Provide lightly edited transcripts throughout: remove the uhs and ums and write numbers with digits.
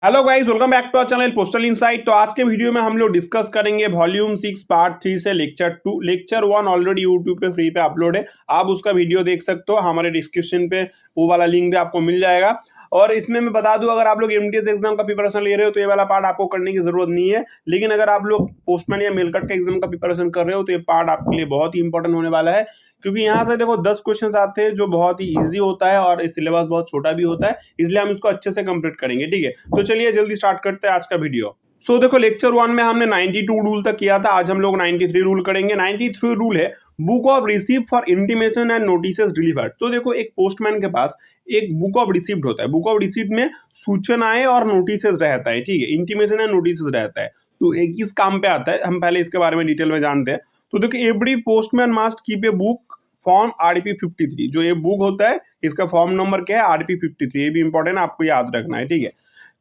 Hello guys, welcome back to our channel postal insight. तो आज के वीडियो में हम लोग डिस्कस करेंगे वॉल्यूम 6 पार्ट 3 से लेक्चर 2। लेक्चर 1 ऑलरेडी यूट्यूब पे फ्री पे अपलोड है, आप उसका वीडियो देख सकते हो। हमारे डिस्क्रिप्शन पे वो वाला लिंक भी आपको मिल जाएगा। और इसमें मैं बता दूं, अगर आप लोग एमटीएस एग्जाम का प्रिपरेशन ले रहे हो तो ये वाला पार्ट आपको करने की जरूरत नहीं है। लेकिन अगर आप लोग पोस्टमैन या मेल कट का एग्जाम का प्रिपरेशन कर रहे हो तो ये पार्ट आपके लिए बहुत ही इंपॉर्टेंट होने वाला है, क्योंकि यहाँ से देखो 10 क्वेश्चंस आते हैं जो बहुत ही इजी होता है और सिलेबस बहुत छोटा भी होता है, इसलिए हम इसको अच्छे से कंप्लीट करेंगे। ठीक है, तो चलिए जल्दी स्टार्ट करते हैं आज का वीडियो। देखो, लेक्चर 1 में हमने 92 रूल तक किया था, आज हम लोग 93 रूल करेंगे। 93 रूल है book of receipt for intimation and notices delivered. तो देखो, एक पोस्टमैन के पास एक बुक ऑफ रिसीप्ट होता है। बुक ऑफ रिसीप्ट में सूचनाएं और नोटिसेस रहता है, ठीक है, इंटीमेशन एंड नोटिसेस रहता है। तो एक किस काम पे आता है, हम पहले इसके बारे में डिटेल में जानते हैं। तो देखो, every postman must keep a book form RP 53। जो ये बुक होता है इसका फॉर्म नंबर क्या है, आरपी 53। ये भी इंपॉर्टेंट है, आपको याद रखना है, ठीक है।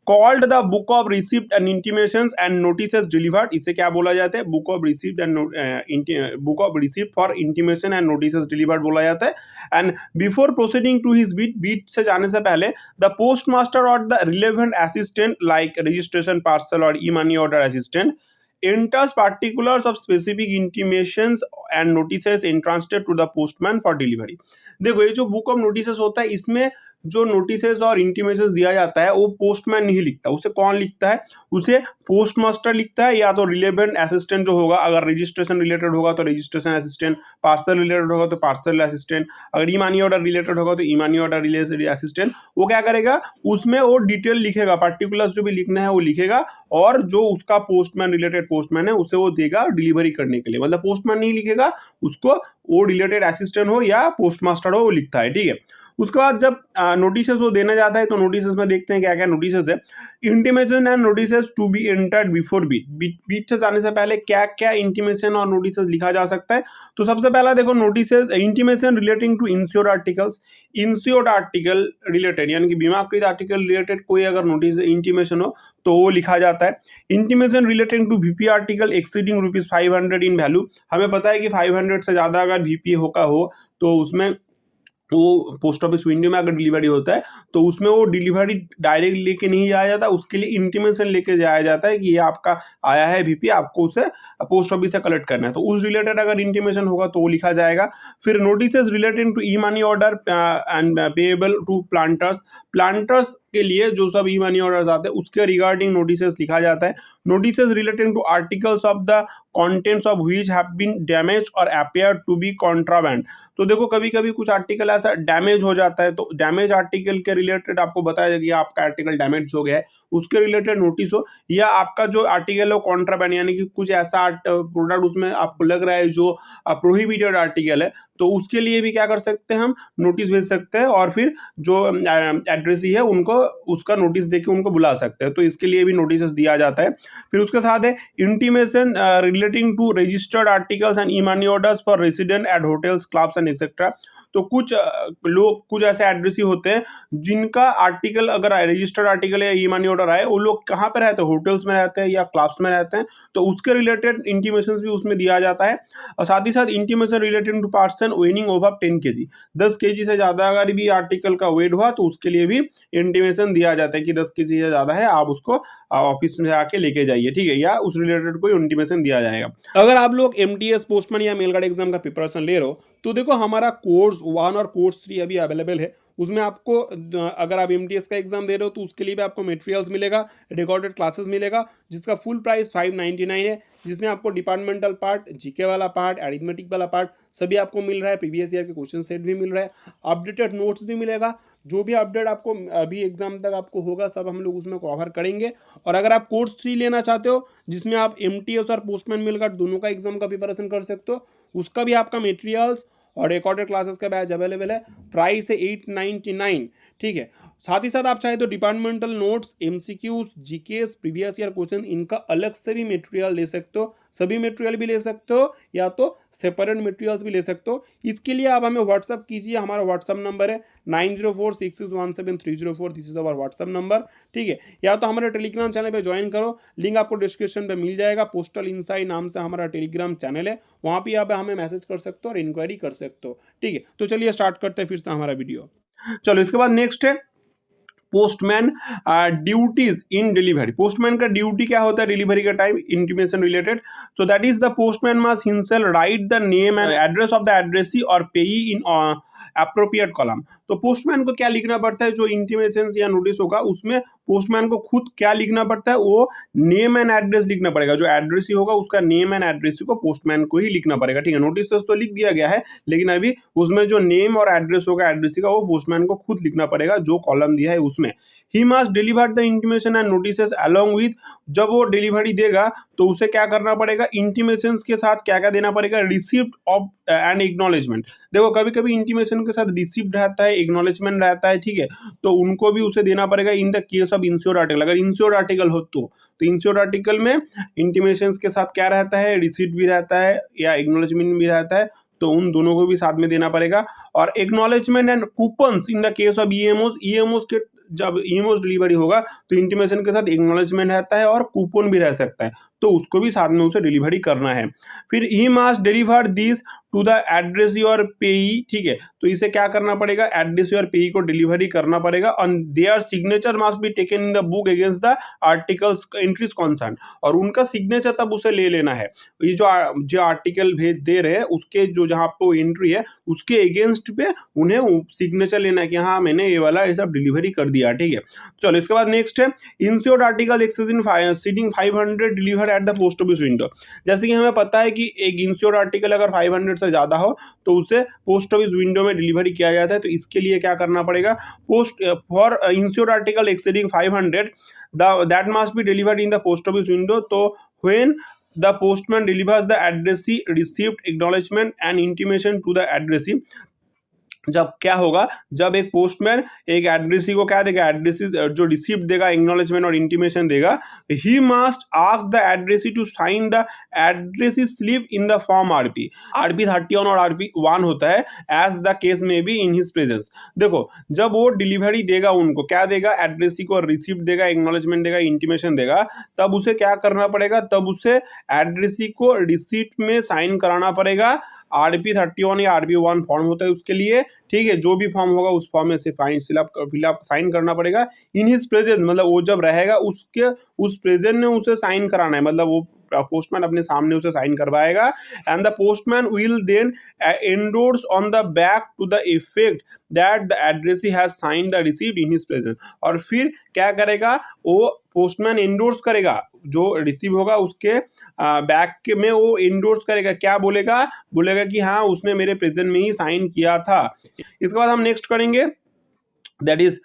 Called the book of receipt and intimations and notices delivered. इसे क्या बोला जाता है, book of receipt and book of receipt for intimation and notices delivered बोला जाता है। And before proceeding to his beat, beat से जाने से पहले द पोस्ट मास्टर और the relevant assistant like registration parcel और E money order assistant enters particulars of specific intimations and notices entrusted to the postman for delivery। देखो, ये जो book of notices होता है इसमें जो नोटिसेस और इंटीमेशंस दिया जाता है वो पोस्टमैन नहीं लिखता, उसे कौन लिखता है, उसे पोस्ट मास्टर लिखता है, या तो रिलेवेंट असिस्टेंट जो होगा, अगर रजिस्ट्रेशन रिलेटेड होगा तो रजिस्ट्रेशन असिस्टेंट, पार्सल रिलेटेड होगा तो पार्सल असिस्टेंट, अगर ई मनी ऑर्डर रिलेटेड होगा तो ई मनी ऑर्डर रिलेटेड असिस्टेंट। वो क्या करेगा, उसमें वो डिटेल लिखेगा, पर्टिकुलर्स जो भी लिखना है वो लिखेगा, और जो उसका पोस्टमैन रिलेटेड पोस्टमैन है उसे वो देगा डिलीवरी करने के लिए। मतलब पोस्टमैन नहीं लिखेगा, उसको वो रिलेटेड असिस्टेंट हो या पोस्ट मास्टर हो वो लिखता है, ठीक है। उसके बाद जब नोटिसेस वो देना जाता है तो नोटिसेस में देखते हैं क्या क्या नोटिसेस है। Intimation and notices to be entered before beat. Beat से जाने से पहले क्या क्या इंटीमेशन और नोटिसेस लिखा जा सकता है। तो सबसे पहला देखो, notices intimation relating to insured articles. Insured article related यानी कि बीमाकृत आर्टिकल रिलेटेड कोई अगर नोटिस इंटीमेशन हो तो वो लिखा जाता है। Intimation relating to VP article exceeding ₹500 in value. हमें पता है कि 500 से ज्यादा अगर वीपी होगा हो तो उसमें वो पोस्ट ऑफिस विंडो में अगर डिलीवरी होता है तो उसमें वो डिलीवरी डायरेक्ट लेके नहीं जाया जाता, उसके लिए इंटीमेशन लेके जाया जाता है कि ये आपका आया है वीपी, आपको उसे पोस्ट ऑफिस से कलेक्ट करना है। तो उस रिलेटेड अगर इंटीमेशन होगा तो वो लिखा जाएगा। फिर notices relating to E money order and payable to planters. Planters के लिए जो सब ई मनी ऑर्डर्स आते हैं उसके रिगार्डिंग नोटिसेस लिखा जाता है। Notices relating to articles of the contents of which have been damaged और अपीयर टू बी कॉन्ट्राबैंड। तो देखो, कभी कभी कुछ आर्टिकल ऐसा डैमेज हो जाता है, तो डैमेज आर्टिकल के रिलेटेड आपको बताया जाएगा कि आपका आर्टिकल डैमेज हो गया है, उसके रिलेटेड नोटिस हो, या आपका जो आर्टिकल है कॉन्ट्राबैंड यानी कि कुछ ऐसा प्रोडक्ट उसमें आपको लग रहा है जो प्रोहिबिटेड आर्टिकल है, तो उसके लिए भी क्या कर सकते हैं, हम नोटिस भेज सकते हैं, और फिर जो एड्रेसी है उनको उसका नोटिस देके उनको बुला सकते हैं। तो इसके लिए भी नोटिस दिया जाता है। फिर उसके साथ है intimation relating to registered articles and E money orders for resident at hotels clubs and etcetera. तो कुछ लोग, कुछ ऐसे एड्रेसी होते हैं जिनका आर्टिकल अगर रजिस्टर्ड आर्टिकल या ई मनी ऑर्डर आए, वो लोग कहाँ पे रहते हैं, होटल्स में रहते हैं या क्लब्स में रहते हैं, तो उसके रिलेटेड इंटीमेशन भी उसमें दिया जाता है। और साथ ही साथ intimation relating to person weighing over 10 kg। 10 kg से ज्यादा अगर भी आर्टिकल का वेट हुआ तो उसके लिए भी इंटीमेशन दिया जाता है कि 10 kg से ज्यादा है, आप उसको ऑफिस में आके लेके जाइए, ठीक है, या उस रिलेटेड कोई इंटीमेशन दिया जाएगा। अगर आप लोग एमटीएस पोस्टमैन या मेलगार्ड एग्जाम का प्रिपरेशन ले रहे हो तो देखो, हमारा कोर्स 1 और कोर्स 3 अभी अवेलेबल है। उसमें आपको अगर आप एमटीएस का एग्जाम दे रहे हो तो उसके लिए भी आपको मटेरियल्स मिलेगा, रिकॉर्डेड क्लासेस मिलेगा, जिसका फुल प्राइस 599 है, जिसमें आपको डिपार्टमेंटल पार्ट, जीके वाला पार्ट, अरिथमेटिक वाला पार्ट सभी आपको मिल रहा है। प्रीवियस ईयर के क्वेश्चन सेट भी मिल रहा है, अपडेटेड नोट्स भी मिलेगा। जो भी अपडेट आपको अभी एग्जाम तक आपको होगा सब हम लोग उसमें कवर करेंगे। और अगर आप कोर्स 3 लेना चाहते हो जिसमें आप एमटीएस और पोस्टमैन मेलगार्ड दोनों का एग्जाम का प्रिपरेशन कर सकते हो, उसका भी आपका मटेरियल्स और रिकॉर्डेड क्लासेस का बैच अवेलेबल है। प्राइस है 899, ठीक है। साथ ही साथ आप चाहे तो departmental notes, MCQs, GKS, previous year question, इनका अलग से भी मटेरियल ले सकते हो। सभी मटेरियल भी ले सकते हो या तो सेपरेट मटेरियल्स भी ले सकते हो। इसके लिए आप हमें व्हाट्सअप कीजिए, हमारा व्हाट्सअप नंबर है 9046617304। This is our WhatsApp number, ठीक है। या तो हमारे टेलीग्राम चैनल पे ज्वाइन करो, लिंक आपको डिस्क्रिप्शन पे मिल जाएगा। पोस्टल इनसाइट नाम से हमारा टेलीग्राम चैनल है, वहाँ पे आप हमें मैसेज कर सकते हो और इंक्वायरी कर सकते हो, ठीक है। तो चलिए स्टार्ट करते हैं फिर से हमारा वीडियो। चलो, इसके बाद नेक्स्ट है पोस्टमैन ड्यूटीज इन डिलीवरी। पोस्टमैन का ड्यूटी क्या होता है डिलीवरी का time, intimation related. So that is the postman must himself right the name and address of the addressee और पेई इन अप्रोप्रिएट कॉलम। तो पोस्टमैन को क्या लिखना पड़ता है, जो इंटीमेशन या नोटिस होगा उसमें पोस्टमैन को खुद क्या लिखना पड़ता है, वो नेम एंड एड्रेस लिखना पड़ेगा। जो एड्रेसी होगा उसका नेम एंड एड्रेस को पोस्टमैन को ही लिखना पड़ेगा, ठीक है। नोटिस तो लिख दिया गया है, लेकिन अभी उसमें जो नेम और एड्रेस होगा एड्रेसी का, वो पोस्टमैन को खुद लिखना पड़ेगा, जो कॉलम दिया है उसमें। ही must deliver the intimation and notices along with, जब वो डिलीवरी देगा तो उसे क्या करना पड़ेगा, इंटीमेशन के साथ क्या क्या देना पड़ेगा, रिसिप्ट ऑफ एंड एक्नॉलेजमेंट। देखो कभी कभी इंटीमेशन के साथ रिसिप्ट रहता है, एक्नॉलेजमेंट रहता है, ठीक है, तो उनको भी उसे देना पड़ेगा इन the case of insured article. अगर इंश्योर्ड आर्टिकल हो तो इंश्योर्ड आर्टिकल में इंटीमेशन के साथ क्या रहता है, रिसिप्ट भी रहता है या एक्नॉलेजमेंट भी रहता है, तो उन दोनों को भी साथ में देना पड़ेगा। और acknowledgement and coupons in the case of EMOs के, जब ईएमओस डिलीवरी होगा तो इंटीमेशन के साथ एक्नॉलेजमेंट रहता है और कूपन भी रह सकता है, तो उसको भी साथ में उसे डिलीवरी करना है। फिर he must deliver this to the addressee और पेई, ठीक है, तो इसे क्या करना पड़ेगा, एड्रेसी और पेई को डिलीवरी करना पड़ेगा। And there signature must be taken in the book against the articles entries concern, और उनका सिग्नेचर तब उसे ले लेना है। ये जो आर्टिकल भेज दे रहे हैं उसके जो जहाँ पे एंट्री है उसके अगेंस्ट पे उन्हें सिग्नेचर लेना है कि हाँ मैंने ये वाला ये सब डिलीवरी कर दिया, ठीक है। चलो इसके बाद नेक्स्ट है insured article exceeding 500 deliver eight the post office window. जैसे कि हमें पता है कि एक इंश्योर्ड आर्टिकल अगर 500 से ज्यादा हो तो उसे पोस्ट ऑफिस विंडो में डिलीवरी किया जाता है। तो इसके लिए क्या करना पड़ेगा, post for insured article exceeding 500 that must be delivered in the post office window. तो when the postman delivers the addressee receipt acknowledgement and intimation to the addressee, जब क्या होगा, जब एक पोस्टमैन एक एड्रेसी को क्या देगा, एड्रेसी जो रिसिप्ट देगा, एक्नॉलेजमेंट और इंटीमेशन देगा, he must ask the addressee to sign the addressee slip in the form RP 31 और आरपी 1 होता है, as the case may be in his presence. देखो जब वो डिलीवरी देगा उनको क्या देगा, एड्रेसी को रिसिप्ट देगा, एक्नॉलेजमेंट देगा, इंटीमेशन देगा, तब उसे क्या करना पड़ेगा, तब उसे एड्रेसी को रिसिप्ट में साइन कराना पड़ेगा। RP 31 या RP 1 फॉर्म होता है उसके लिए, ठीक है, जो भी फॉर्म होगा उस फॉर्म में से फिलअप साइन करना पड़ेगा इन हिज प्रेजेंस, मतलब वो जब रहेगा उसके उस प्रेजेंट में उसे साइन कराना है, मतलब वो पोस्टमैन अपने सामने उसे साइन करवाएगा। And the postman will then endorse on the back to the effect that the addressee has signed the receipt in his presence. और फिर क्या करेगा, वो पोस्टमैन एंडोर्स करेगा, जो रिसीव होगा उसके बैक में वो एंडोर्स करेगा, क्या बोलेगा, बोलेगा कि हाँ उसने मेरे प्रेजेंट में ही साइन किया था। इसके बाद हम नेक्स्ट करेंगे, that is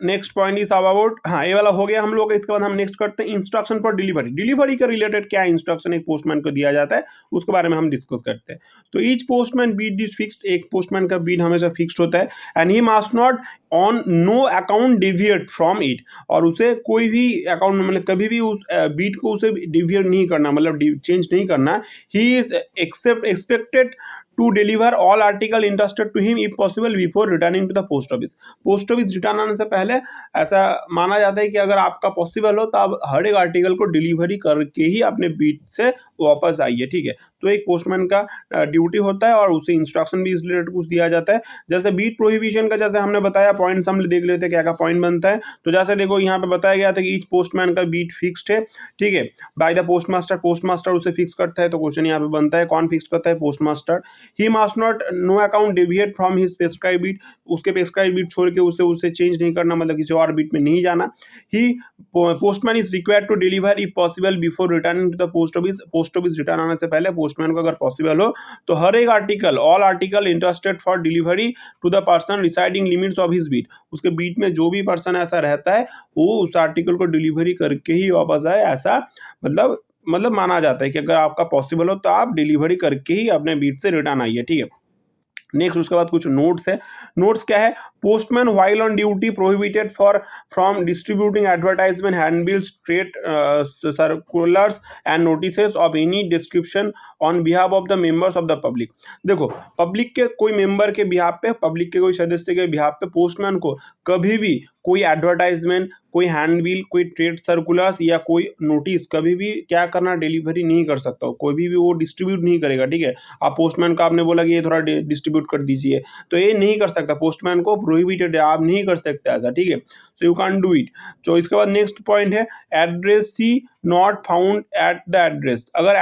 next point is about, हाँ ये वाला हो गया हम लोग। इसके बाद हम नेक्स्ट करते हैं इंस्ट्रक्शन फॉर डिलीवरी। डिलीवरी के रिलेटेड क्या इंस्ट्रक्शन एक पोस्टमैन को दिया जाता है उसके बारे में हम डिस्कस करते हैं। तो each postman beat is fixed, एक पोस्टमैन का बीट हमेशा फिक्स्ड होता है। And he must not on no account deviate from it, और उसे कोई भी अकाउंट मतलब कभी भी उस बीट को उसे डिविएट नहीं करना, मतलब चेंज नहीं करना। He is expected to deliver all article interested to him if possible before returning to the post office. Post office return आने से पहले ऐसा माना जाता है कि अगर आपका पॉसिबल हो तो आप हर एक आर्टिकल को डिलीवरी करके ही अपने बीट से वापस आइए, ठीक है। तो एक पोस्टमैन का ड्यूटी होता है और उसे इंस्ट्रक्शन भी इस रिलेटेड कुछ दिया जाता है। जैसे बीट प्रोहिबिशन का जैसे हमने बताया, पॉइंट्स हम देख लेते हैं क्या क्या पॉइंट बनता है। तो जैसे देखो यहाँ पे बताया गया था कि ईच पोस्टमैन का बीट फिक्स्ड है, ठीक है, बाय द पोस्टमास्टर। पोस्टमास्टर उसे फिक्स करता है। तो क्वेश्चन यहाँ पे बनता है कौन फिक्स करता है, postmaster. He must not no account deviate from his prescribe beat, उसके प्रेस्क्राइब बीट छोड़ के उसे चेंज नहीं करना, मतलब किसी और बीट में नहीं जाना। He postman is required to deliver if possible before returning to the post office. Post office return आने से पहले पोस्टमैन को अगर पॉसिबल हो तो हर एक article, all article interested for delivery to the person residing limits of his beat, उसके बीट में जो भी पर्सन ऐसा रहता है वो उस आर्टिकल को डिलीवरी करके ही वापस आए, ऐसा मतलब माना जाता है कि अगर आपका पॉसिबल हो तो आप डिलीवरी करके ही अपने बीट से रिटर्न आइए, ठीक है। नेक्स्ट उसके बाद कुछ नोट्स है। नोट्स क्या है, postman while on duty prohibited from distributing advertisement, handbills, trade circulars and notices of any description on behalf of the members of the public. देखो पब्लिक के कोई मेंबर के बिहाफ पे, पब्लिक के कोई सदस्य के बिहाफ पे पोस्टमैन को कभी भी कोई एडवर्टाइजमेंट, कोई हैंडबिल, कोई ट्रेड सर्कुलर्स या कोई नोटिस कभी भी क्या करना डिलीवरी नहीं कर सकता, कोई भी वो डिस्ट्रीब्यूट नहीं करेगा, ठीक है। आप पोस्टमैन को आपने बोला कि ये थोड़ा डिस्ट्रीब्यूट कर दीजिए, तो ये नहीं कर सकता, पोस्टमैन को प्रोहिबिटेड है, आप नहीं कर सकते ऐसा, ठीक है। So you can do it. तो इसके बाद नेक्स्ट पॉइंट है addressee not found at the address. अगर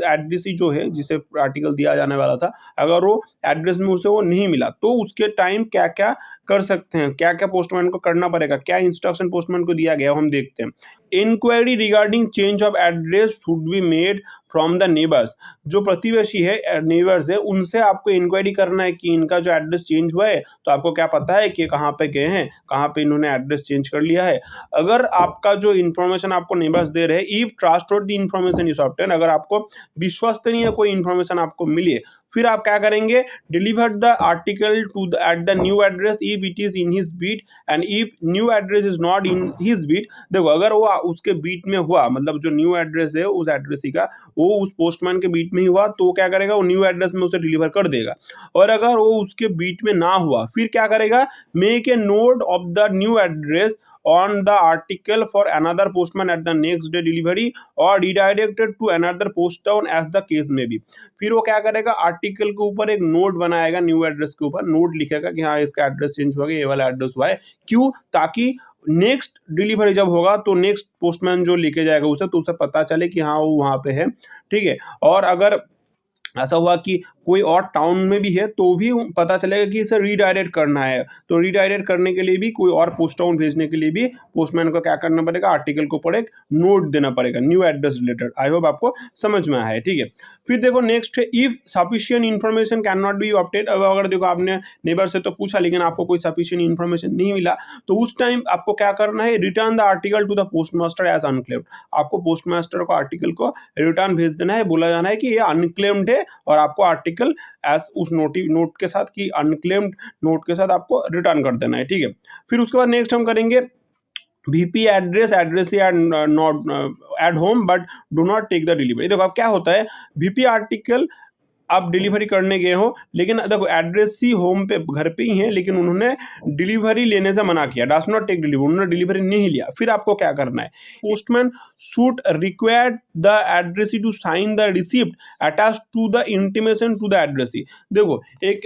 एड्रेसी जो है जिसे आर्टिकल दिया जाने वाला था, अगर वो एड्रेस में उसे वो नहीं मिला तो उसके टाइम क्या क्या कर सकते हैं, क्या क्या पोस्टमैन को करना पड़ेगा, क्या इंस्ट्रक्शन पोस्टमैन को दिया गया हम देखते हैं। Inquiry regarding change of address should be made from the neighbours. जो प्रतिवेशी है, नेबर्स है, उनसे आपको इंक्वायरी करना है कि इनका जो एड्रेस चेंज हुआ है, तो आपको क्या पता है कि कहाँ पे गए हैं, कहाँ पे इन्होंने एड्रेस चेंज कर लिया है। अगर आपका जो इन्फॉर्मेशन आपको नेबर्स दे रहे हैं, if trustworthy information is obtain, अगर आपको विश्वसनीय कोई इन्फॉर्मेशन आपको मिले, फिर आप क्या करेंगे, deliver the article to the at the new address if it is in his beat and if new address is not in his beat. देखो अगर वो उसके बीट में हुआ, मतलब जो न्यू एड्रेस है उस एड्रेस का वो उस पोस्टमैन के बीट में ही हुआ, तो वो क्या करेगा, वो न्यू एड्रेस में उसे डिलीवर कर देगा। और अगर वो उसके बीट में ना हुआ, फिर क्या करेगा, make a note of the new address on the article for another postman at the next day delivery or redirected to another post town as the case may be। फिर वो क्या करेगा, आर्टिकल के ऊपर एक नोट बनाएगा, new address के ऊपर नोट लिखेगा कि हाँ इसका एड्रेस चेंज हुआ, ये वाला एड्रेस हुआ है। क्यों? ताकि नेक्स्ट डिलीवरी जब होगा तो नेक्स्ट पोस्टमैन जो लेके जाएगा उसे, तो उसे पता चले कि हाँ वो वहाँ पे है, ठीक है। और अगर ऐसा हुआ कि कोई और टाउन में भी है तो भी पता चलेगा कि इसे रीडायरेक्ट करना है, तो रीडायरेक्ट करने के लिए भी, कोई और पोस्ट टाउन भेजने के लिए भी पोस्टमैन को क्या करना पड़ेगा, आर्टिकल के ऊपर एक नोट देना पड़ेगा new address related. I hope आपको समझ में आया है, ठीक है। फिर देखो नेक्स्ट है if sufficient information can not B obtain. अब अगर देखो आपने नेबर से तो पूछा लेकिन आपको कोई सफिशिएंट इन्फॉर्मेशन नहीं मिला, तो उस टाइम आपको क्या करना है, return the article to the postmaster as unclaimed. आपको पोस्टमास्टर को आर्टिकल को रिटर्न भेज देना है, बोला जाना है कि ये अनक्लेम्ड है और आपको आर्टिकल एज उस नोट के साथ की अनक्लेम्ड नोट के साथ आपको रिटर्न कर देना है, ठीक है। फिर उसके बाद नेक्स्ट हम करेंगे VP address not at home but do not take the delivery. देखो अब क्या होता है, VP आर्टिकल आप डिलीवरी करने गए हो, लेकिन देखो एड्रेस ही होम पे घर पे ही है, लेकिन उन्होंने डिलीवरी लेने से मना किया, डज नॉट टेक डिलीवरी, उन्होंने डिलीवरी नहीं लिया। फिर आपको क्या करना है, postman should require the addressee to sign the receipt attach to the intimation to the addressee. देखो एक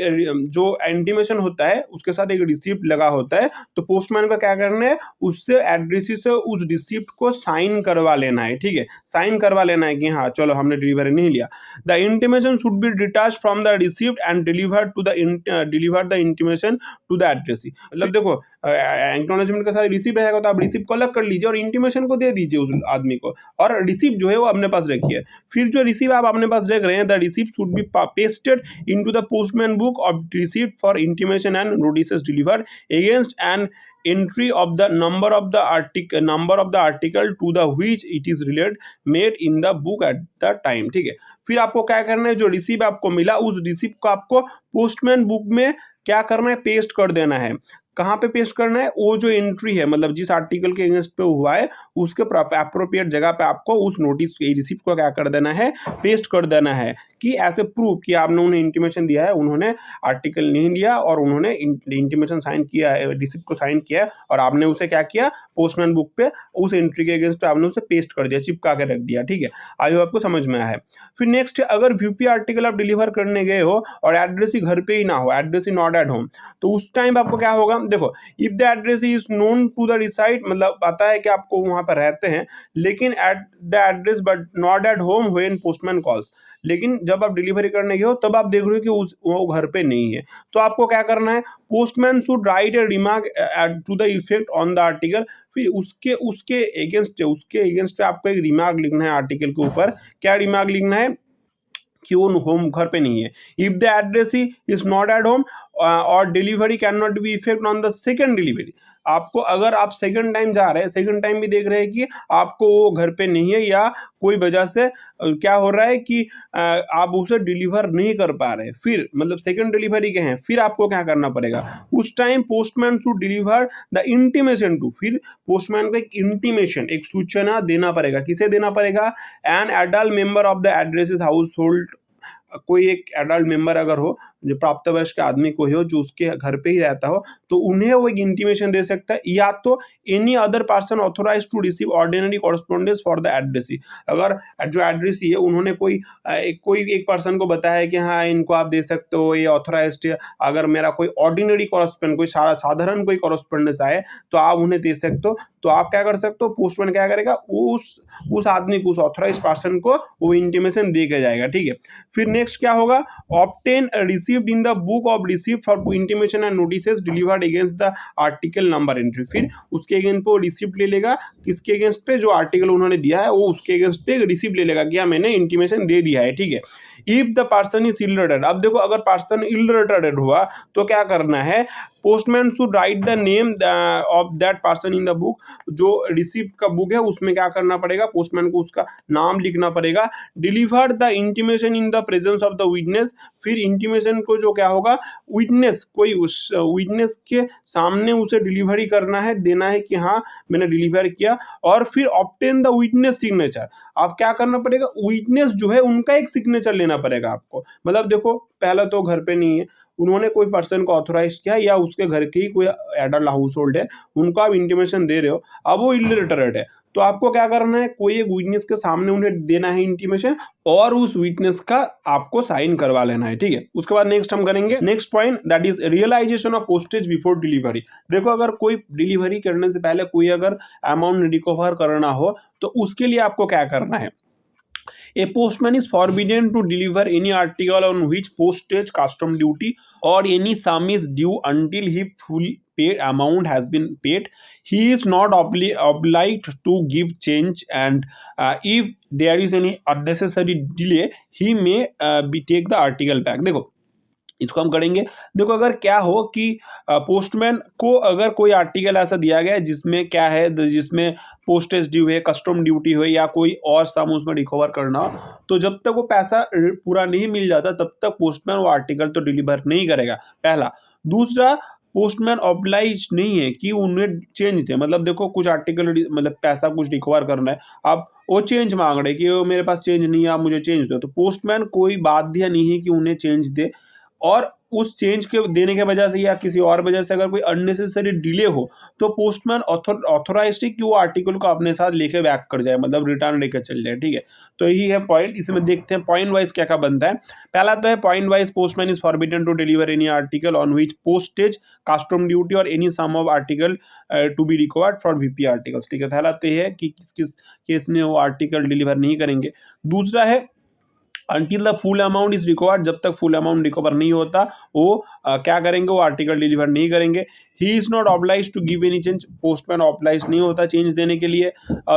जो इंटीमेशन होता है उसके साथ एक रिसिप्ट लगा होता है, तो पोस्टमैन को क्या करना है, उससे एड्रेसी से उस रिसिप्ट को साइन करवा लेना है, ठीक है। साइन करवा लेना है कि हाँ चलो हमने डिलीवरी नहीं लिया। The intimation should be detached from the receipt and delivered the intimation to the addressee। मतलब देखो एक्नॉलेजमेंट के साथ रिसिप्ट रहेगा तो आप रिसिप्ट को अलग कर लीजिए और इंटीमेशन को दे दीजिए उस आदमी को, और रिसिप्ट जो है वो अपने पास रखिए। फिर जो रिसिप्ट आप अपने पास रख रहे हैं, the receipt should B pasted into the postman book of receipt for intimation and notices delivered against and entry of the number of the article to the which it is related made in the book at the time, ठीक है। फिर आपको क्या करना है, जो receipt आपको मिला उस रिसीप्ट को आपको पोस्टमैन बुक में क्या करना है, पेस्ट कर देना है। कहाँ पे पेस्ट करना है, वो जो एंट्री है मतलब जिस आर्टिकल के अगेंस्ट पे हुआ है उसके एप्रोप्रिएट जगह पे आपको उस नोटिस रिसिप्ट को क्या कर देना है, पेस्ट कर देना है, कि ऐसे प्रूफ कि आपने उन्हें इंटीमेशन दिया है, उन्होंने आर्टिकल नहीं लिया और उन्होंने इंटीमेशन साइन किया है, रिसिप्ट को साइन किया है, और आपने उसे क्या किया, पोस्टमैन बुक पे उस एंट्री के अगेंस्ट पे आपने उसे पेस्ट कर दिया, चिपका के रख दिया, ठीक है। आई होप आपको समझ में आया है। फिर नेक्स्ट है, अगर VP आर्टिकल आप डिलीवर करने गए हो और एड्रेस ही घर पे ही ना हो, addressee not at home, तो उस टाइम आपको क्या होगा, देखो if the address is known to the reside, मतलब पता है कि आपको वहां पर रहते हैं, लेकिन at the address but not at home when postman calls, लेकिन जब आप डिलीवरी करने गए हो तब आप देख रहे हो कि वो घर पे नहीं है, तो आपको क्या करना है, postman should write a remark to the effect on the article. फिर उसके अगेंस्ट पे आपको एक रिमार्क लिखना है आर्टिकल के ऊपर। क्या रिमार्क लिखना है, कि वो होम घर पे नहीं है। If the address is not at home और delivery can not be effect on the second delivery. आपको अगर आप सेकंड टाइम जा रहे हैं, सेकंड टाइम भी देख रहे हैं कि आपको वो घर पे नहीं है या कोई वजह से क्या हो रहा है कि आप उसे डिलीवर नहीं कर पा रहे, फिर मतलब सेकंड डिलीवरी के हैं, फिर आपको क्या करना पड़ेगा, उस time postman should deliver the intimation to, फिर पोस्टमैन को एक इंटीमेशन, एक सूचना देना पड़ेगा। किसे देना पड़ेगा, an adult member of the addresses house hold, कोई एक एडल्ट मेंबर अगर हो जो प्राप्त वयस्क आदमी को हो जो उसके घर पे ही रहता हो, तो उन्हें वो एक इंटीमेशन दे सकता है, या तो any other person authorise to receive ordinary correspondence for the addressee. अगर जो एड्रेसी है उन्होंने कोई एक पर्सन को बताया है कि हाँ इनको आप दे सकते हो, ये ऑथोराइज्ड है, अगर मेरा कोई ऑर्डिनरी कॉरेस्पॉन्डेंस कोई साधारण कोई कॉरेस्पॉन्डेंस आए तो आप उन्हें दे सकते हो। तो आप क्या कर सकते हो, पोस्टमैन क्या करेगा, उस आदमी को, उस ऑथोराइज पर्सन को वो इंटीमेशन दे के जाएगा, ठीक है। फिर नेक्स्ट क्या होगा, obtain received in the book of receipt for intimation and notices delivered against the article number entry. फिर उसके अगेंस्ट पे रिसिप्ट ले लेगा, किसके अगेंस्ट पे, जो आर्टिकल उन्होंने दिया है वो उसके अगेंस्ट पे रिसिप्ट ले लेगा कि मैंने इंटीमेशन दे दिया है, ठीक है। इफ द पर्सन इज इलरेटेड, अब देखो अगर पर्सन इलरेटेड हुआ तो क्या करना है, postman should right the name of that person in the book. जो रिसिप्ट का बुक है उसमें क्या करना पड़ेगा, पोस्टमैन को उसका नाम लिखना पड़ेगा। Deliver the intimation in the presence of the witness. फिर इंटीमेशन को जो क्या होगा, विटनेस, कोई उस विटनेस के सामने उसे डिलीवरी करना है, देना है कि हाँ मैंने डिलीवर किया। और फिर ऑब्टेन द विटनेस सिग्नेचर। आप क्या करना पड़ेगा, विटनेस जो है उनका एक सिग्नेचर लेना पड़ेगा आपको। मतलब देखो पहला तो घर पे नहीं है, उन्होंने कोई पर्सन को ऑथोराइज किया या उसके घर की कोई एडल्ट हाउस होल्ड है, उनको आप इंटीमेशन दे रहे हो, अब वो इलिटरेट है, तो आपको क्या करना है, कोई एक विटनेस के सामने उन्हें देना है इंटीमेशन, और उस विटनेस का आपको साइन करवा लेना है, ठीक है। उसके बाद नेक्स्ट हम करेंगे next point, that is realisation of postage before delivery. देखो अगर कोई डिलीवरी करने से पहले कोई अगर अमाउंट रिकवर करना हो तो उसके लिए आपको क्या करना है, A postman is forbidden to deliver any article on which postage, custom duty, or any sum is due until he full paid amount has been paid. He is not obliged to give change, and if there is any unnecessary delay, he may take the article back. देखो इसको हम करेंगे, देखो अगर क्या हो कि postman को अगर कोई आर्टिकल ऐसा दिया गया है जिसमें क्या है, जिसमें पोस्टेज ड्यू है, कस्टम ड्यूटी हो या कोई और सम उसमें रिकवर करना हो, तो जब तक वो पैसा पूरा नहीं मिल जाता तब तक पोस्टमैन वो आर्टिकल तो डिलीवर नहीं करेगा, पहला। दूसरा, पोस्टमैन ऑब्लाइज नहीं है कि उन्हें चेंज दे। मतलब देखो कुछ आर्टिकल मतलब पैसा कुछ रिकवर करना है, अब वो चेंज मांग रहे कि वो मेरे पास चेंज नहीं है, आप मुझे चेंज दो, तो पोस्टमैन कोई बाध्य नहीं है कि उन्हें चेंज दे। और उस चेंज के देने के वजह से या किसी और वजह से अगर कोई अननेसेसरी डिले हो तो पोस्टमैन ऑथोराइज्ड है कि वो आर्टिकल को अपने साथ लेके बैक कर जाए, मतलब रिटर्न लेके चल जाए, ठीक है। तो यही है पॉइंट, इसमें देखते हैं पॉइंट वाइज क्या क्या बनता है। पहला तो है point wise, postman is forbidden to deliver any article on which postage, custom duty और any sum of article to be required for VP articles, ठीक है। पहला तो है कि किस किस केस में वो आर्टिकल डिलीवर नहीं करेंगे। दूसरा है until the full amount is recovered, जब तक फुल अमाउंट रिकवर नहीं होता वो क्या करेंगे, वो आर्टिकल डिलीवर नहीं करेंगे। He is not oblige to give any change, postman oblige नहीं होता चेंज देने के लिए।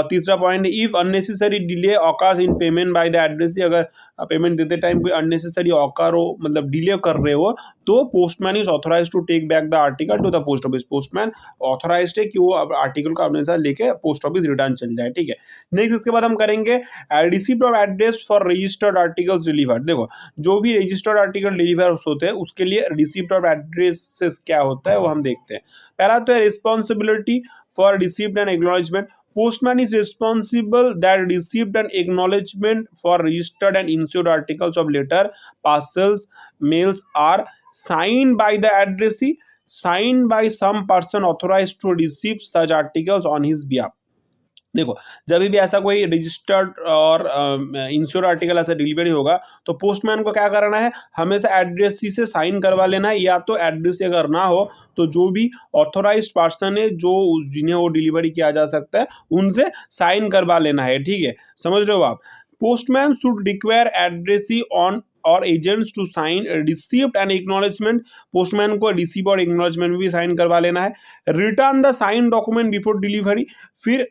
तीसरा point, if unnecessary delay occurs in payment by the addressee, अगर पेमेंट देते टाइम कोई अननेसेसरी ऑकर हो, मतलब डिले कर रहे हो, तो postman is authorise to take back the article to the post office. Postman authorise है कि वो आर्टिकल को अपने साथ लेके पोस्ट ऑफिस रिटर्न चल जाए, ठीक है। नेक्स्ट इसके बाद हम करेंगे receipt of address for registered articles delivered. देखो जो भी रजिस्टर्ड आर्टिकल डिलीवर होते हैं उसके लिए रिसिप्ट ऑफ एड्रेस क्या होता है वो हम देखते हैं। पहला तो है responsibility for receipt and acknowledgement. Postman is responsible that received an acknowledgement for registered and insured articles of letter, parcels, mails are signed by the addressee, signed by some person authorized to receive such articles on his behalf. देखो जब भी ऐसा कोई registered और ensure article ऐसा delivery होगा तो postman को क्या करना है, हमेशा एड्रेसी से साइन करवा लेना है, या तो एड्रेसी अगर ना हो तो जो भी ऑथोराइज्ड पर्सन है जो जिन्हें वो डिलीवरी किया जा सकता है उनसे साइन करवा लेना है, ठीक है। समझ रहे हो आप। Postman should require addressee on और agents to sign receipt and acknowledgement. Postman को रिसीप्ट और एक्नॉलेजमेंट भी साइन करवा लेना है। Return the sign document before delivery, फिर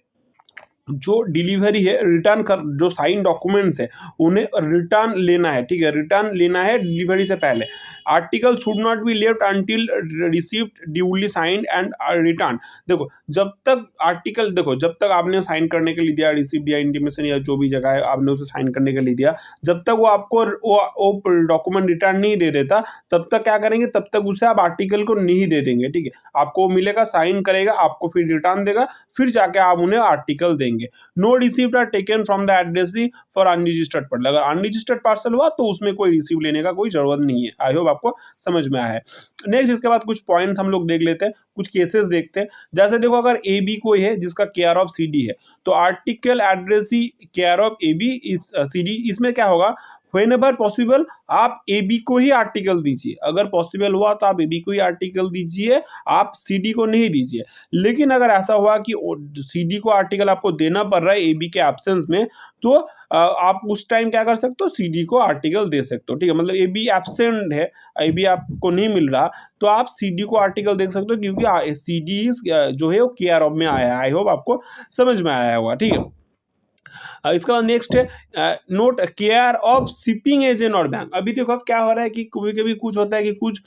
जो डिलीवरी है रिटर्न कर, जो साइन डॉक्यूमेंट्स है उन्हें रिटर्न लेना है, ठीक है, रिटर्न लेना है डिलीवरी से पहले। Article should not be left until received duly signed and return. देखो जब तक आर्टिकल, देखो जब तक आपने साइन करने के लिए दिया, रिसीव्ड या इंटीमेशन या जो भी जगह है आपने उसे साइन करने के लिए दिया, जब तक वो आपको वो डॉक्यूमेंट रिटर्न नहीं दे देता तब तक क्या करेंगे, तब तक उसे आप आर्टिकल को नहीं दे देंगे, ठीक है। आपको मिलेगा, साइन करेगा, आपको फिर रिटर्न देगा, फिर जाके आप उन्हें आर्टिकल देंगे। देंगे। No received are taken from the addressee for unregistered parcel. अगर अनरजिस्टर्ड पार्सल हुआ तो उसमें कोई रिसीव लेने का कोई जरूरत नहीं है। आई होप आपको समझ में आया है। नेक्स्ट इसके बाद कुछ पॉइंट्स हम लोग देख लेते हैं, कुछ केसेस देखते हैं। जैसे देखो अगर ए बी कोई है जिसका केयर ऑफ सी डी है, तो article addressee care of A B is C D, इसमें क्या होगा, व्हेनेवर पॉसिबल आप ए बी को ही आर्टिकल दीजिए। अगर पॉसिबल हुआ तो आप ए बी को ही आर्टिकल दीजिए, आप सी डी को नहीं दीजिए। लेकिन अगर ऐसा हुआ कि सी डी को आर्टिकल आपको देना पड़ रहा है ए बी के एब्सेंस में, तो आप उस टाइम क्या कर सकते हो, सी डी को आर्टिकल दे सकते हो। ठीक है, मतलब ए बी एब्सेंट है, ए बी आपको नहीं मिल रहा, तो आप सी डी को आर्टिकल दे सकते हो, क्योंकि सी डी जो है वो केयर ऑफ में आया है। आई होप आपको समझ में आया होगा। ठीक है, इसका बाद नेक्स्ट है note care of shipping agent और बैंक। अभी देखो अब क्या हो रहा है कि कभी कभी कुछ होता है कि कुछ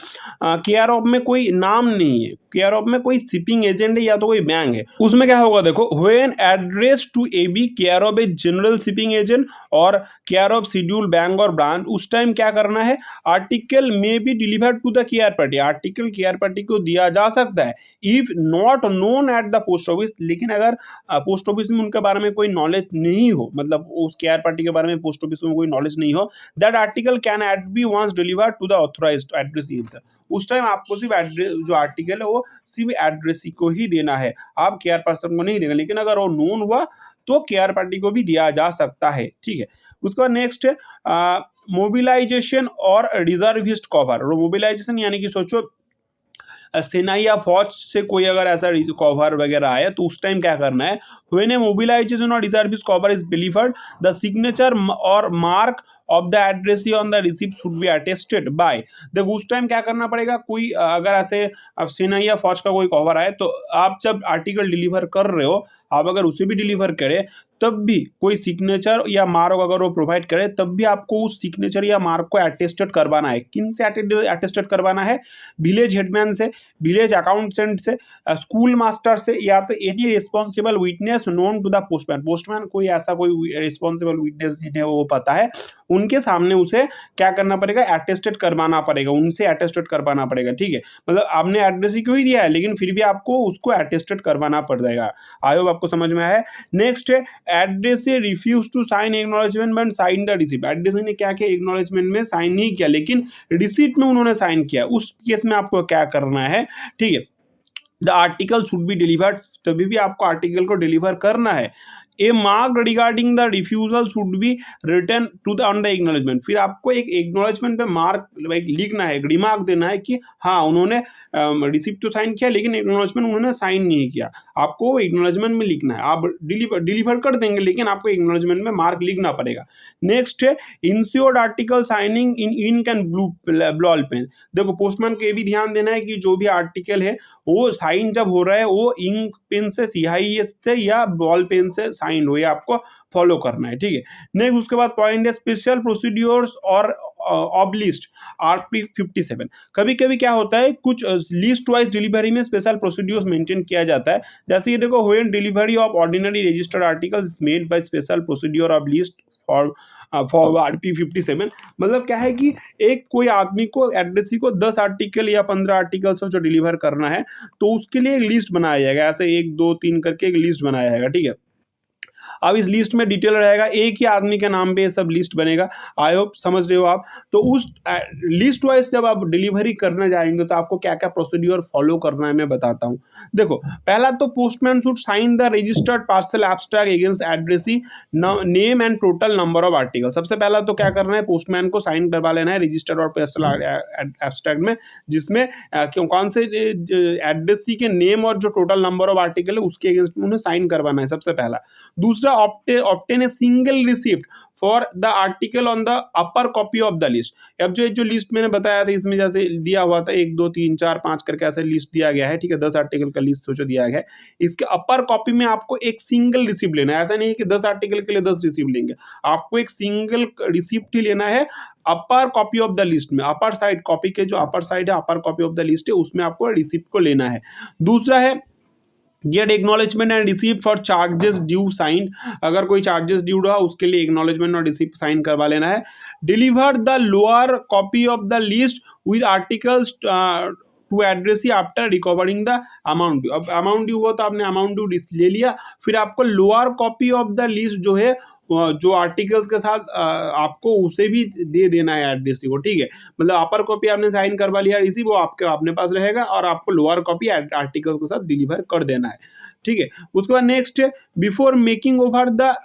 केयर ऑफ में कोई नाम नहीं है, केयर ऑफ में कोई शिपिंग एजेंट है या तो कोई बैंक है। उसमें क्या होगा, देखो when address to A B care of a general shipping agent और केयर ऑफ शेड्यूल बैंक और ब्रांच, उस टाइम क्या करना है, article may be delivered to the care party. Article care party को दिया जा सकता है if not known at the post office. लेकिन अगर पोस्ट ऑफिस में उनके बारे में कोई नॉलेज नहीं हो, मतलब उस केयर पार्टी के बारे में पोस्ट ऑफिस में कोई नॉलेज नहीं हो, that article can at be once delivered to the authorised addressee. उस टाइम आपको सिर्फ एड्रेस, जो आर्टिकल है वो सिर्फ एड्रेसी को ही देना है, आप केयर पर्सन को नहीं देंगे। लेकिन अगर वो नोन हुआ तो केयर पार्टी को भी दिया जा सकता है। ठीक है, उसके बाद नेक्स्ट है मोबिलाइजेशन और रिजर्विस्ट कवर। मोबिलाइजेशन यानी कि सोचो सेना या फौज से कोई अगर ऐसा कवर वगैरह आए तो उस टाइम क्या करना है, व्हेन ए मोबिलाइजेशन और reservist cover is delivered the signature और mark of the addressee on the receipt should be attested by. देखो उस टाइम क्या करना पड़ेगा, कोई अगर ऐसे अब सेना या फौज का कोई कवर आए, तो आप जब आर्टिकल डिलीवर कर रहे हो, आप अगर उसे भी डिलीवर करें तब भी कोई सिग्नेचर या मार्क अगर वो प्रोवाइड करे, तब भी आपको उस सिग्नेचर या मार्क को अटेस्टेड करवाना है। किन से अटेस्टेड करवाना है, विलेज हेडमैन से, विलेज अकाउंटेंट से, स्कूल मास्टर से, या तो any responsible witness known to the postman. Postman कोई ऐसा कोई रिस्पॉन्सिबल विटनेस जिन्हें वो पता है, उनके सामने उसे क्या करना पड़ेगा, अटेस्टेड करवाना पड़ेगा, उनसे अटेस्टेड करवाना पड़ेगा। ठीक है, मतलब आपने एड्रेस ही क्यों ही दिया है, लेकिन फिर भी आपको उसको अटेस्टेड करवाना पड़ जाएगा। आई होप आपको समझ में आया है। नेक्स्ट है एड्रेस से refuse to sign acknowledgement but sign the receipt. Address ने क्या किया, एक्नॉलेजमेंट में साइन नहीं किया, लेकिन रिसिप्ट में उन्होंने साइन किया। उस केस में आपको क्या करना है, ठीक है, the article should be delivered, तभी भी आपको आर्टिकल को डिलीवर करना है। A mark regarding the refusal should be written to the on the acknowledgement. फिर आपको एक एक्नॉलेजमेंट पे मार्क लिखना है, रिमार्क देना है कि हाँ उन्होंने रिसिप्ट तो साइन किया लेकिन एक्नॉलेजमेंट उन्होंने साइन नहीं किया। आपको एक्नॉलेजमेंट में लिखना है, आप डिलीवर कर देंगे लेकिन आपको एक्नॉलेजमेंट में मार्क लिखना पड़ेगा। नेक्स्ट है insured article signing in ink and ball pen. देखो पोस्टमैन को ये भी ध्यान देना है कि जो भी आर्टिकल है वो साइन जब हो रहा है वो इंक पेन से, स्याही से या बॉल पेन से साइन हो, ये आपको फॉलो करना है। ठीक है, नेक्स्ट उसके बाद पॉइंट है स्पेशल प्रोसीड्योर्स और ऑब लिस्ट RP 57। कभी कभी क्या होता है, कुछ लिस्ट वाइज डिलीवरी में स्पेशल प्रोसीड्योर्स मेंटेन किया जाता है। जैसे ये देखो, when delivery of ordinary registered articles made by special procedure of list for RP 57। मतलब क्या है कि एक कोई आदमी को एड्रेसी को 10 आर्टिकल या 15 आर्टिकल्स जो डिलीवर करना है, तो उसके लिए एक लिस्ट बनाया जाएगा, ऐसे 1 2 3 करके एक लिस्ट बनाया जाएगा। ठीक है, अब इस लिस्ट में डिटेल रहेगा, एक ही आदमी के नाम पे ये सब लिस्ट बनेगा। आई होप समझ रहे हो आप। तो उस लिस्ट वाइज जब आप डिलीवरी करने जाएंगे तो आपको क्या क्या प्रोसीड्यूर फॉलो करना है मैं बताता हूँ। देखो पहला तो postman should sign the registered parcel abstract against addressee name and total number of article. सबसे पहला तो क्या करना है, पोस्टमैन को साइन करवा लेना है रजिस्टर्ड और पार्सल एब्स्ट्रैक्ट में, जिसमें कौन से एड्रेसी के नेम और जो टोटल नंबर ऑफ आर्टिकल है उसके अगेंस्ट उन्हें साइन करवाना है सबसे पहला। दूसरा obtain a single receipt for the article on the upper copy of the list। अब जो लिस्ट मैंने बताया था इसमें जैसे दिया हुआ था 1 2 3 4 5 करके ऐसे लिस्ट दिया गया है। ठीक है, 10 आर्टिकल का लिस्ट सोचो दिया गया है, इसके अपर कॉपी में आपको एक सिंगल रिसिप्ट लेना है। ऐसा नहीं है कि 10 आर्टिकल के लिए 10 रिसिप्ट लेंगे, आपको एक सिंगल रिसिप्ट ही लेना है upper copy of the list में। अपर साइड कॉपी के जो अपर साइड है, upper copy of the list है, उसमें आपको रिसिप्ट को लेना है। दूसरा है get acknowledgement and receipt for charges due sign. अगर कोई चार्जेस ड्यू रहा उसके लिए एक्नॉलेजमेंट और रिसीप्ट साइन करवा लेना है। Deliver the lower copy of the list with articles to addressee after recovering the amount due. अब अमाउंट ड्यू हुआ तो आपने अमाउंट ड्यू ले लिया, फिर आपको lower copy of the list जो है जो आर्टिकल्स के साथ आपको उसे भी दे देना है एड्रेसी को, ठीक है। मतलब अपर कॉपी आपने साइन करवा लिया रिसीव, वो आपके अपने पास रहेगा और आपको लोअर कॉपी आर्टिकल के साथ डिलीवर कर देना है, ठीक है। उसके बाद नेक्स्ट है before making over the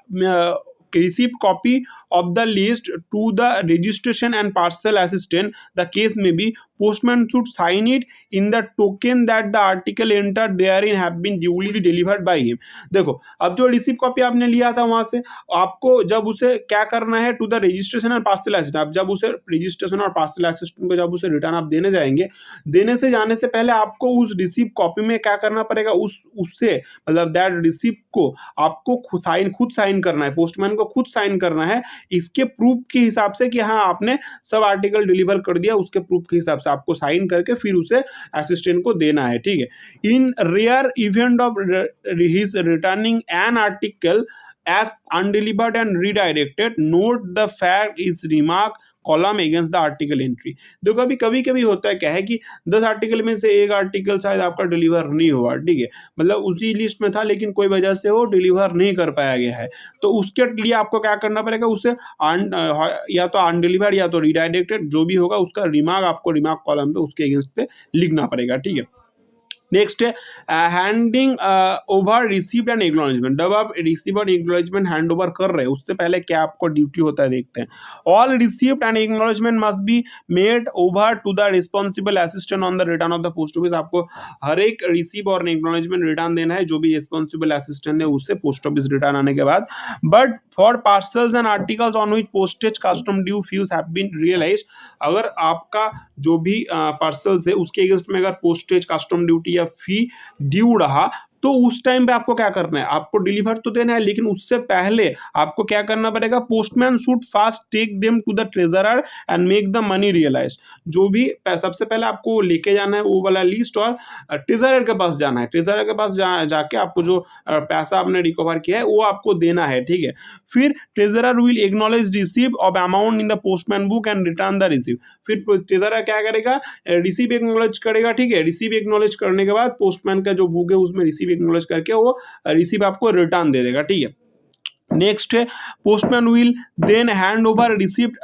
receipt copy of the list to the registration and parcel assistant, the case may be postman should sign it in the token that the article entered therein have been duly delivered by him। देखो अब जो receive copy आपने लिया था वहां से, आपको जब उसे क्या करना है to the registration and parcel assistant, आप जब उसे रजिस्ट्रेशन और पार्सल असिस्टेंट को जब उसे रिटर्न आप देने जाएंगे, देने से जाने से पहले आपको उस रिसीव कॉपी में क्या करना पड़ेगा, उससे मतलब दैट रिसीव को आपको खुद साइन करना है, पोस्टमैन को खुद साइन करना है इसके प्रूफ के हिसाब से कि हाँ आपने सब आर्टिकल डिलीवर कर दिया, उसके प्रूफ के हिसाब से आपको साइन करके फिर उसे असिस्टेंट को देना है, ठीक है। In rare event of his returning an article as undelivered and redirected, note the fact is remark column against the article entry. देखो अभी कभी कभी होता है क्या है कि 10 आर्टिकल में से एक आर्टिकल शायद आपका डिलीवर नहीं हुआ, ठीक है, मतलब उसी लिस्ट में था लेकिन कोई वजह से वो डिलीवर नहीं कर पाया गया है, तो उसके लिए आपको क्या करना पड़ेगा, उसे या तो अनडिलीवर्ड या तो रिडायरेक्टेड जो भी होगा उसका रिमार्क आपको रिमार्क कॉलम पे उसके अगेंस्ट पे लिखना पड़ेगा, ठीक है। नेक्स्ट है handing over received and acknowledgement. जब आप रिसीव और एक्नॉलेजमेंट हैंड ओवर कर रहे हैं उससे पहले क्या आपको ड्यूटी होता है देखते हैं। All received and acknowledgement must be made over to the responsible assistant on the return of the post office. आपको हर एक रिसीव और एक्नॉलेजमेंट रिटर्न देना है जो भी रिस्पॉन्सिबल असिस्टेंट है उससे पोस्ट ऑफिस रिटर्न आने के बाद। But for parcels and articles on which postage custom due fees have been realised, अगर आपका जो भी पार्सल्स है उसके अगेंस्ट में अगर पोस्टेज कस्टम ड्यूटी फी ड्यू रहा तो उस टाइम पे आपको क्या करना है, आपको डिलीवर तो देना है लेकिन उससे पहले आपको क्या करना पड़ेगा, postman should fast take them to the treasurer and make the money realise. जो भी सबसे पहले आपको लेके जाना है वो वाला लिस्ट और ट्रेजरर के पास जाना है, ट्रेजरर के पास जाके आपको जो पैसा आपने रिकवर किया है वो आपको देना है, ठीक है। फिर treasurer will acknowledge receive of amount in the postman book and return the receive. फिर ट्रेजरर क्या करेगा, रिसीव एक्नॉलेज करेगा, ठीक है। रिसीव एक्नॉलेज करने के बाद पोस्टमैन का जो बुक है उसमें रिसीव एक्नॉलेज करके वो रिसीव आपको रिटर्न दे देगा, ठीक है। नेक्स्ट है postman will then hand over received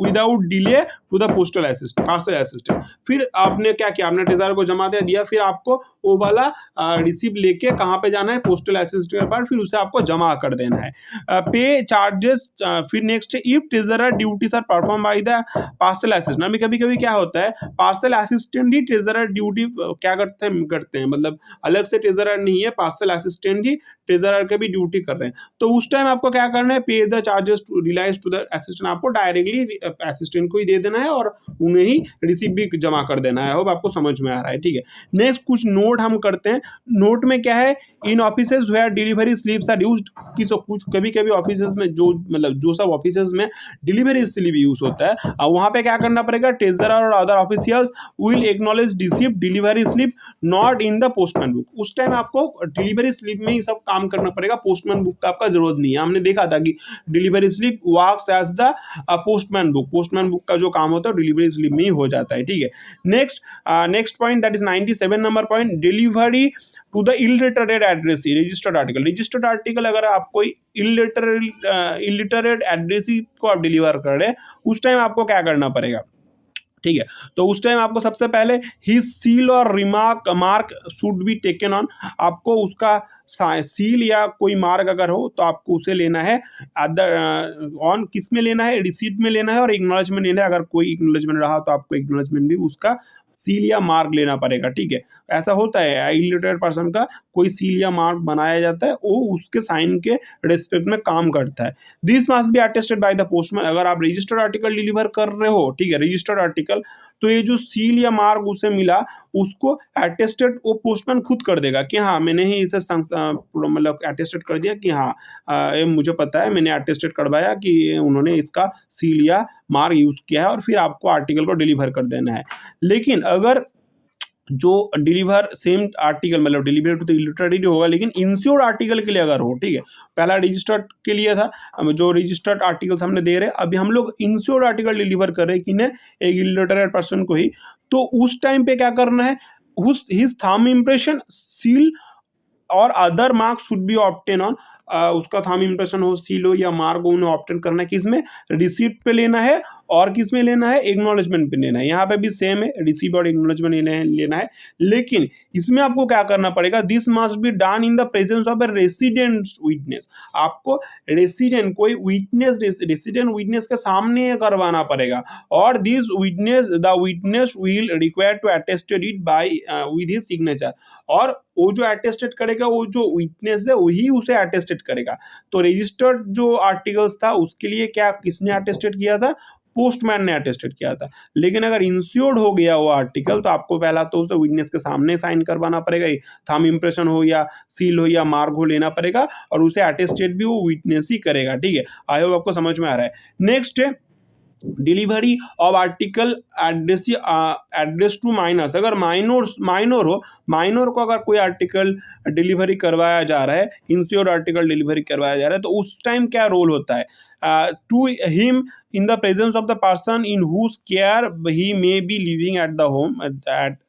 without delay to the postal assistant, parcel assistant. फिर आपने क्या किया, आपने ट्रेजरर को जमा दे दिया, फिर आपको वो वाला रिसीव लेके कहाँ पे जाना है, पोस्टल असिस्टेंट के पास, फिर उसे आपको जमा कर देना है। पे चार्जेस। फिर नेक्स्ट है if treasurer duties are perform by the parcel assistant. अभी कभी कभी क्या होता है, पार्सल असिस्टेंट ही ट्रेजरर ड्यूटी क्या करते हैं मतलब अलग से ट्रेजरर नहीं है, पार्सल असिस्टेंट ही ट्रेजरर के भी ड्यूटी कर रहे हैं, तो उस टाइम आपको क्या करना है, pay the charges to realise to the assistant, आपको डायरेक्टली असिस्टेंट को ही दे देना है और उन्हें ही रिसीव भी जमा कर देना है। होप आपको समझ में आ रहा है, ठीक है। नेक्स्ट कुछ नोट हम करते हैं। नोट में क्या है, in offices where delivery slips are used, कुछ कभी कभी ऑफिसेज में जो सब ऑफिसेज में डिलीवरी स्लिप यूज होता है वहां पे क्या करना पड़ेगा, ट्रेजरर और other officials will acknowledge received delivery slip not in the postman book. उस टाइम आपको डिलीवरी स्लिप में ही सब काम करना पड़ेगा, पोस्टमैन बुक का आपका जरूरत नहीं है। हमने देखा था कि delivery slip works as the postman book, postman book का जो काम होता है डिलीवरी स्लिप में ही हो जाता है, ठीक है। Next point that is 97 number point, delivery to the illiterate addressee registered article. Registered article अगर आप कोई इलिटरेट एड्रेसी को आप डिलीवर कर रहे हैं उस टाइम आपको क्या करना पड़ेगा, ठीक है। तो उस टाइम आपको सबसे पहले ही सील और mark should be taken on, आपको उसका सील या कोई मार्क अगर हो तो आपको उसे लेना है, ऑन किस में लेना है, रिसीट में लेना है और एक्नॉलेजमेंट लेना है। अगर कोई एक्नॉलेजमेंट रहा तो आपको एक्नॉलेजमेंट भी उसका सील या मार्क लेना पड़ेगा, ठीक है। ऐसा होता है इलिटरेट पर्सन का कोई सील या मार्क बनाया जाता है, वो उसके साइन के रेस्पेक्ट में काम करता है। This must B attested by the postman. अगर आप रजिस्टर्ड आर्टिकल डिलीवर कर रहे हो, ठीक है, रजिस्टर्ड आर्टिकल, तो ये जो सील या मार्क उसे मिला उसको अटेस्टेड वो पोस्टमैन खुद कर देगा कि हाँ मैंने ही इसे मतलब अटेस्टेड कर दिया कि हाँ ये मुझे पता है, मैंने अटेस्टेड करवाया कि उन्होंने इसका सील या मार्क यूज किया है, और फिर आपको आर्टिकल को डिलीवर कर देना है। लेकिन अगर जो डिलीवर सेम आर्टिकल मतलब डिलीवर टू द इलिटरेट होगा, लेकिन इंश्योर्ड आर्टिकल के लिए अगर हो, ठीक है, पहला रजिस्टर्ड के लिए था, जो रजिस्टर्ड आर्टिकल्स हमने दे रहे हैं, अभी हम लोग इंश्योर्ड आर्टिकल डिलीवर कर रहे हैं किन्हें, एक इलिटरेट पर्सन को ही। तो उस टाइम पे क्या करना है, हिज थंब इम्प्रेशन, सील और other marks should be obtain on, उसका थंब इम्प्रेशन हो, सील हो या मार्क हो, उन्हें ऑब्टेन करना है किसमें, रिसीप्ट पे लेना है और किस में लेना है, एक्नॉलेजमेंट पे लेना है। यहाँ पे भी सेम है, रिसीप्ट और एक्नॉलेजमेंट लेना है, लेकिन इसमें आपको क्या करना पड़ेगा, this must be done in the presence of a resident witness. आपको रेसिडेंट कोई विटनेस, रेसिडेंट विटनेस के सामने करवाना पड़ेगा, और this witness, the witness will require to attested it by with his signature, और वो जो अटेस्टेड करेगा, वो जो विटनेस है वही उसे अटेस्टेड करेगा। तो रजिस्टर्ड जो आर्टिकल्स था उसके लिए क्या किसने अटेस्टेड किया था, पोस्टमैन ने अटेस्टेड किया था। लेकिन अगर इंश्योर्ड हो गया वो आर्टिकल, तो आपको पहला तो उसे विटनेस के सामने साइन करवाना पड़ेगा, थंब इम्प्रेशन हो या सील हो या मार्क हो लेना पड़ेगा, और उसे अटेस्टेड भी वो विटनेस ही करेगा। ठीक है, आई होप आपको समझ में आ रहा है। नेक्स्ट है delivery of article address to miners. अगर माइनर हो, माइनर को अगर कोई आर्टिकल डिलीवरी करवाया जा रहा है, इंश्योर्ड आर्टिकल डिलीवरी करवाया जा रहा है, तो उस टाइम क्या रोल होता है, to him in the presence of the person in whose care he may be living at the home at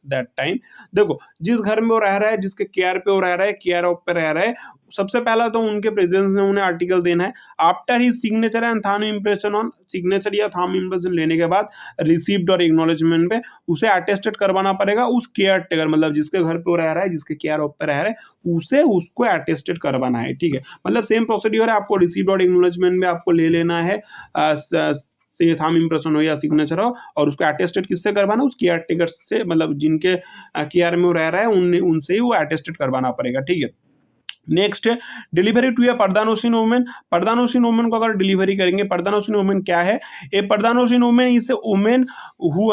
that time। देखो, जिस घर में वो रह रहा है, जिसके केयर पे वो रह रहा है, केयर ऑफ पे रह रहा है, सबसे पहला तो उनके प्रेजेंस में उन्हें आर्टिकल देना है। After he signature and thumb impression on, signature या थंब इम्प्रेशन लेने के बाद रिसीप्ट और एक्नॉलेजमेंट पे उसे अटेस्टेड करवाना पड़ेगा उस केयर टेकर, मतलब जिसके घर पे वो रह रहा है, जिसके केयर ऑफ पे रह रहा है, उसे उसको अटेस्टेड करवाना है। ठीक है, मतलब सेम प्रोसीड्यूर है, आपको रिसीप्ट और एक्नॉलेजमेंट में आपको ले लेना है, से थंब इम्प्रेशन हो या सिग्नेचर हो, और उसको अटेस्टेड किससे करवाना, उस केयर टेकर से, मतलब जिनके केयर में वो रह रहा है उनसे ही वो अटेस्टेड करवाना पड़ेगा। ठीक है, नेक्स्ट है delivery to a purdahnashin women. Purdahnashin women को अगर डिलीवरी करेंगे, पर्दानोशिन वुमेन क्या है, a purdahnashin women is a women who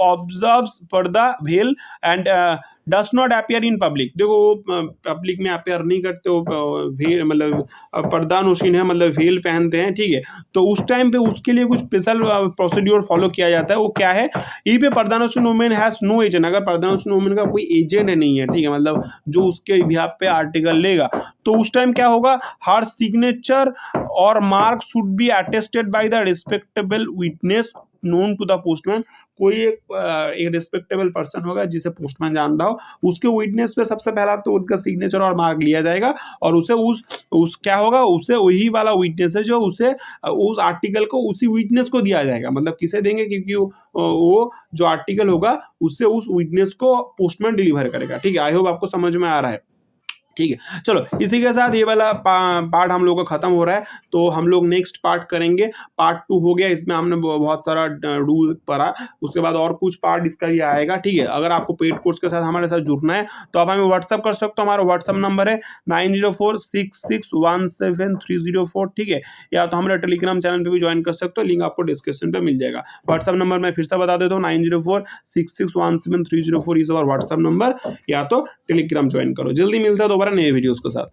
observes purdah well and does not appear in public. देखो, पब्लिक में अपियर नहीं करते, वो वेल मतलब पर्दानोशिन है, मतलब वेल पहनते हैं। ठीक है, तो उस टाइम पे उसके लिए कुछ स्पेशल प्रोसीड्योर फॉलो किया जाता है। वो क्या है, if a purdahnashin women has no agent, अगर पर्दानोशिन वुमेन का कोई एजेंट नहीं है, ठीक है, मतलब जो उसके बिहाफ पे आर्टिकल लेगा, तो उस टाइम क्या होगा, हर सिग्नेचर और mark should be attested by the respectable witness known to the postman. कोई एक रिस्पेक्टेबल पर्सन होगा जिसे पोस्टमैन जानता हो, उसके विटनेस पे सबसे पहला तो उनका सिग्नेचर और मार्क लिया जाएगा, और उसे उस क्या होगा, उसे वही वाला विटनेस है जो उसे उस आर्टिकल को उसी विटनेस को दिया जाएगा। मतलब किसे देंगे, क्योंकि वो जो आर्टिकल होगा उससे उस विटनेस को पोस्टमैन डिलीवर करेगा। ठीक है, आई होप आपको समझ में आ रहा है। ठीक है, चलो इसी के साथ ये वाला पार्ट हम लोग का खत्म हो रहा है, तो हम लोग नेक्स्ट पार्ट करेंगे। पार्ट 2 हो गया, इसमें हमने बहुत सारा रूल पढ़ा, उसके बाद और कुछ पार्ट इसका भी आएगा। ठीक है, अगर आपको पेड कोर्स के साथ हमारे साथ जुड़ना है तो आप हमें व्हाट्सअप कर सकते हो। हमारा व्हाट्सअप नंबर है 9046617304। ठीक है, या तो हमारे टेलीग्राम चैनल पे भी ज्वाइन कर सकते हो, लिंक आपको डिस्क्रिप्शन पे मिल जाएगा। व्हाट्सअप नंबर मैं फिर से बता देता हूँ, 9046617304 इस व्हाट्सअप नंबर, या तो टेलीग्राम ज्वाइन करो। जल्दी मिलता है दोबारा नए वीडियोस के साथ।